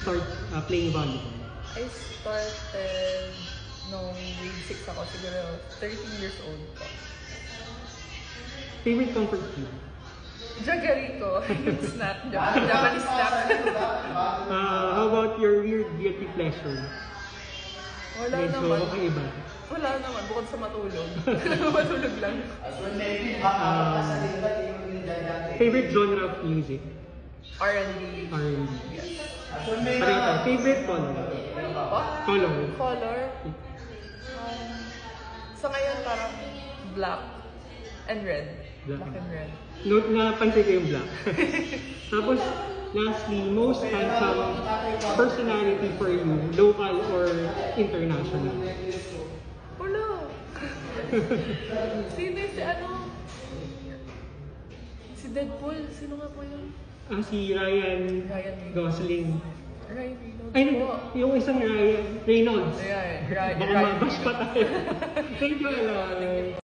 start playing volleyball? I started nung grade 6 ako, siguro 13 years old ko. Favorite comfort food? Jagarito, yung snack, Japanese snack. How about your weird guilty pleasure? Wala Medyo naman. kakaiba. Wala naman, bukod sa matulog. Matulog lang. Favorite genre of music? R&B. R&B. Yes. Pareho tayo. Favorite color? What? Color. Color? Sa ngayon parang black and red. Black and red. Note na pansin ko yung black. Tapos, lastly, most handsome personality for you, local or international? Wala. Sino si ano? Si Deadpool. Sino nga po yun? Si Ryan Gosling. Ryan Reynolds. Ay, yung isang Ryan Reynolds. Ryan Baka mabash pa tayo. Thank you, Aloy.